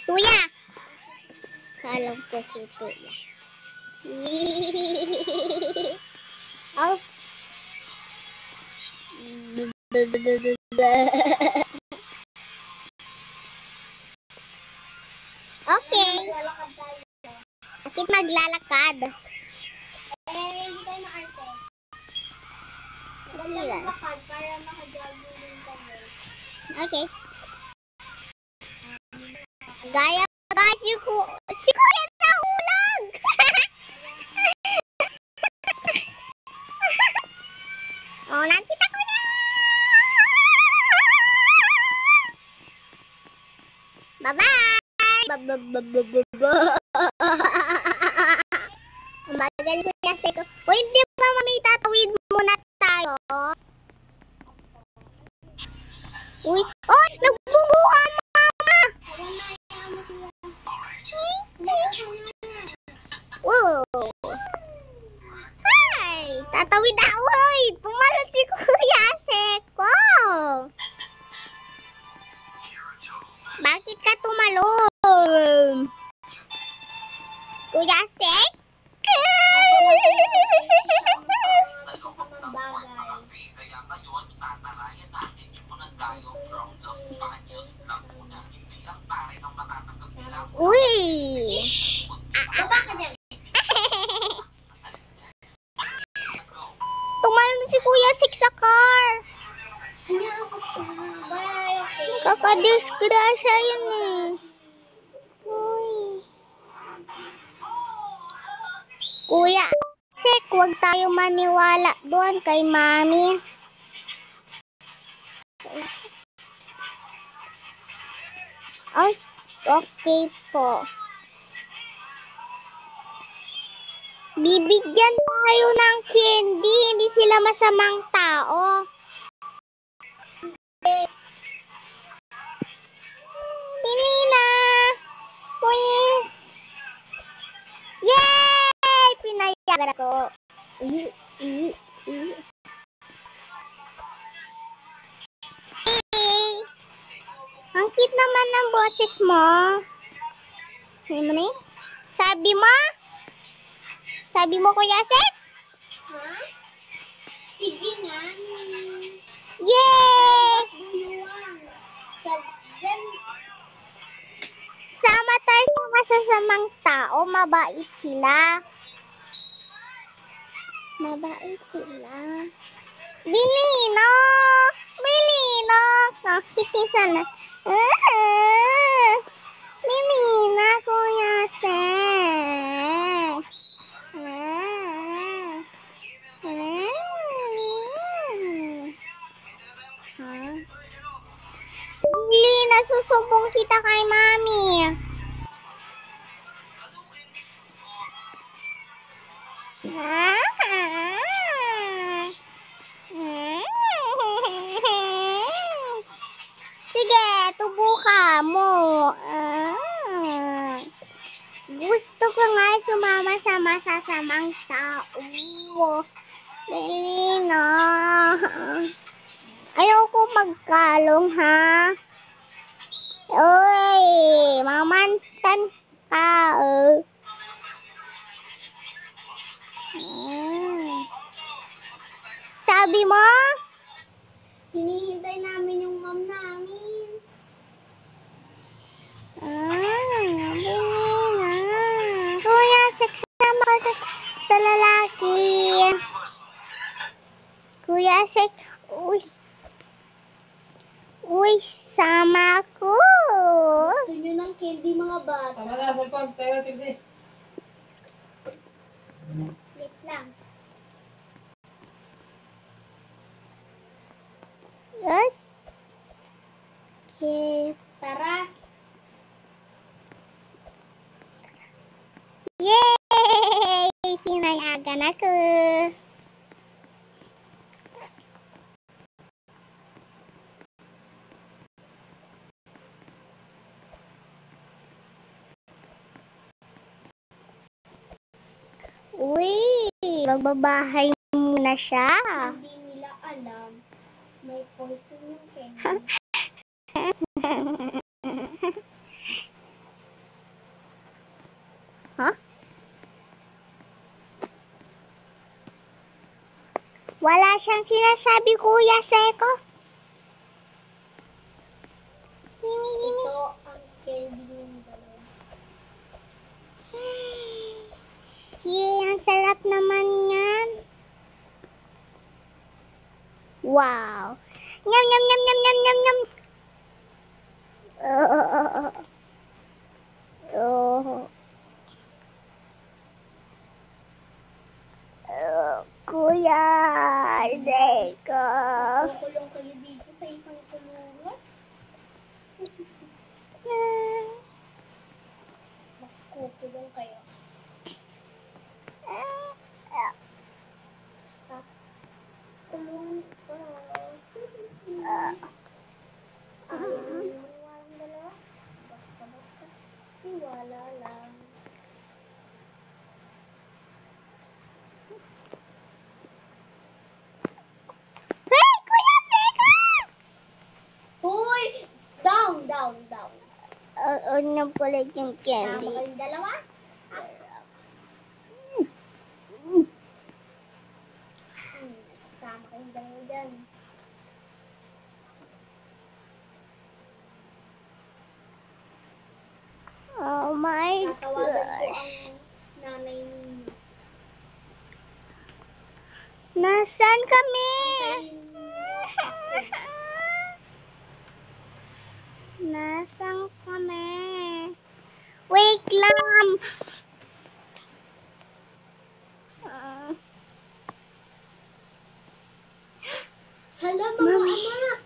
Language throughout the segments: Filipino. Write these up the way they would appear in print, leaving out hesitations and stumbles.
Tuya! Alam ko si Tuya. Oh. Okay. Bakit maglalakad? Hindi tayo maarte. Maglakad para makajogging din tayo. Okay. Gaya si Kuya sa ulag! Oh, nakita ko na! Bye-bye! Ang bagal ko kasi ko. O, hindi ba mami, tatawid muna tayo? Uy, oh, nagbungo ka, mama! Wow! Hi! Tatawid ako, hoy! Tumalon si Kuya Seko! Bakit ka tumalon? Kuya Seko! Uy! Tumalon si Kuya Sek sa car. Nakakadisgrasya yun eh. Uy. Kuya Sek, huwag tayo maniwala doon kay Mami. Ay, okay po. Bibigyan tayo ng candy, hindi sila masamang tao. Pili na! Please! Yay! Pinayagan ako. Hey! Ang cute naman ng boses mo. Sabi mo na yun? Sabi mo? Sabi mo, Kuya Sek? Ha? Sige nga. Yay! Sama tayo sa masasamang tao. Mabait sila. Mabait sila. Bilino! Bilino! Nakiti sana. Bilina, Kuya Sek. Bilina, susubong kita kay Mami. Sige, tubo ka mo. Gusto ko nga sumama sa masasamang tao. Lina. Ayoko magkalong, ha? Uy, mamantan ka. Sabi mo? Hinihintay namin yung mom namin. Bilina. Kuya, seksama ka sa lalaki. Kuya, uy. Uy, sama ko. Gusto nyo ng candy mga bata. Tama na, cellphone. Tayo, Tipsy. Wait lang. Okay. Tara. Yay! Pinayagan ako. Uy, magbabahay muna siya. Hindi nila alam. May poison yung candy. Ha? Wala siyang sinasabi, Kuya Seko. Gimme, gimme. Ito ang candy yung dalawa. Yay, ang sarap naman yan. Wow. Nyam, nyam, nyam, nyam, nyam, nyam, nyam. Kuya Seko. Kukulong kayo dito sa isang kulungan. Magkukulong kayo. Sa kulungan ko. Ayaw niyo maniwalang dalawa? Basta-basta. Tiwala lang. Hey, Kuya Seko! Hoy! Down, down, down. Napulit yung Sama candy. kayong dalawa? Sama kayong dalawa dyan. Oh my Tatawagan ko gosh. ang nanay ninyo. Nasaan kami? Antayin niyo ako. Nasaan kami? Wait lang. Hala, mga Mami. anak!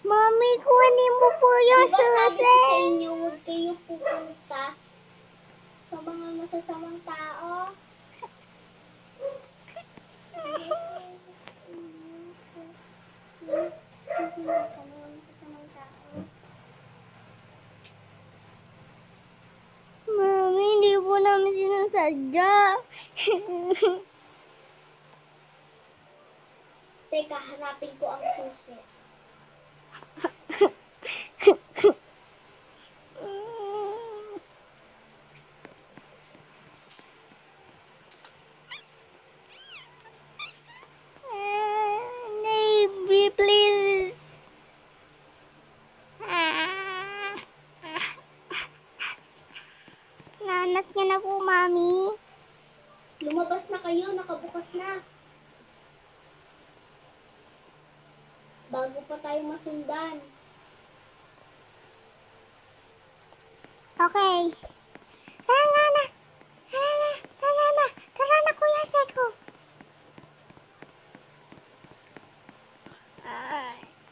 Mami, kunin mo po yung Diba sabi ko sa susi. inyo, huwag kayo pupunta sa mga masasamang tao? Mami, hindi po namin sinasadya. Teka, hanapin ko ang susi. Navy, please. Nanak niya na po, Mami. Lumabas na kayo, nakabukas na. Bago pa tayo masundan. Okay. Tara na. Tara na, Kuya Seko.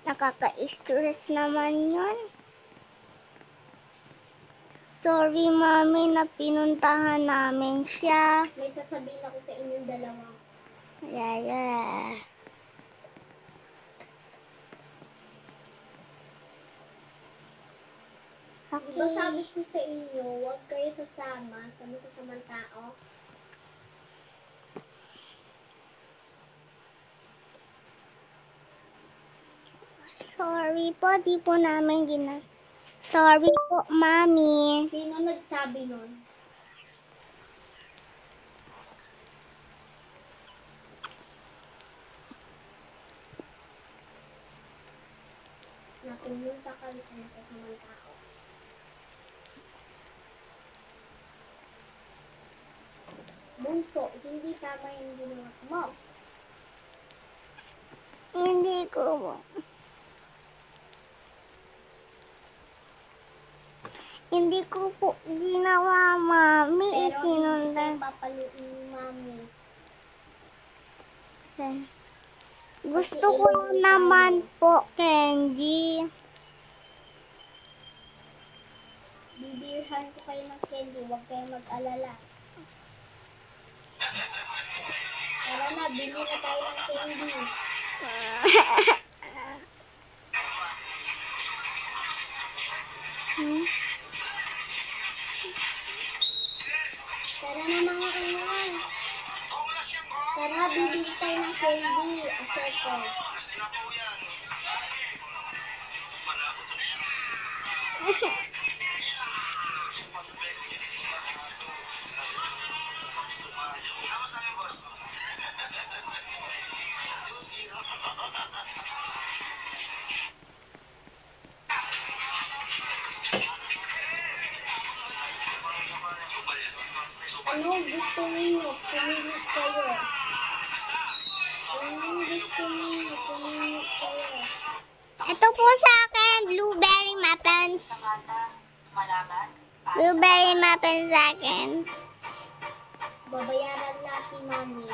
Nakaka-stress naman yun. Sorry, Mami, na pinuntahan namin siya. May sasabihin ako sa inyong dalawa. Yeah. Diba sabi ko sa inyo, huwag kayo sasama sa masasamang tao? Sorry po, di po namin Sorry po, Mami. Sino nagsabi nun? Na pumunta kayo sa masasamang tao. Bunso, hindi tama yung ginawa mo. Hindi ko po. Hindi ko po ginawa, Mami. Pero hindi Isinundan. kayo papaluin ni Mami. Gusto ko naman po, Candy. Bibirhan ko kayo ng candy, huwag kayo mag-alala. Tara na, bili na tayo ng candy. Tara na mga kanyan. Tara, bibili tayo ng candy. Aseko. Anong gusto niyo? Pumili kayo. Anong gusto niyo? Pumili kayo. Ito po sa akin, blueberry muffins. Blueberry muffins sa akin. Babayaran natin, mami.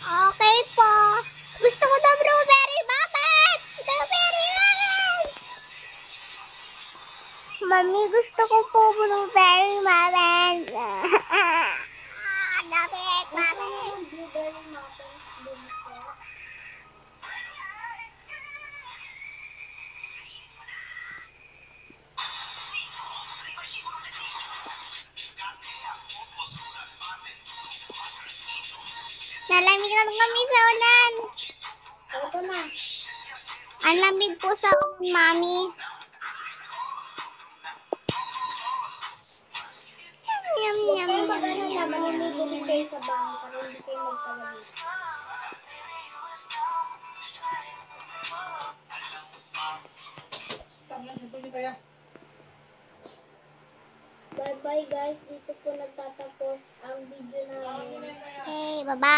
Okay po. Gusto ko na blueberry muffins! Blueberry muffins! Mami, gusto ko po blueberry muffins. Napik, mami. Anong blueberry muffins din ko? Nalamig lang kami sa ulan. Ito na. Ang lamig po sa ulan, mami. Yum, Huwag yum, kayong yum, mag-alala. yum, Maliligo yum, din yum. kayo sa bahay para hindi kayo magpalamig. Bye-bye guys. Dito po nagtatapos ang video namin. Okay, bye-bye.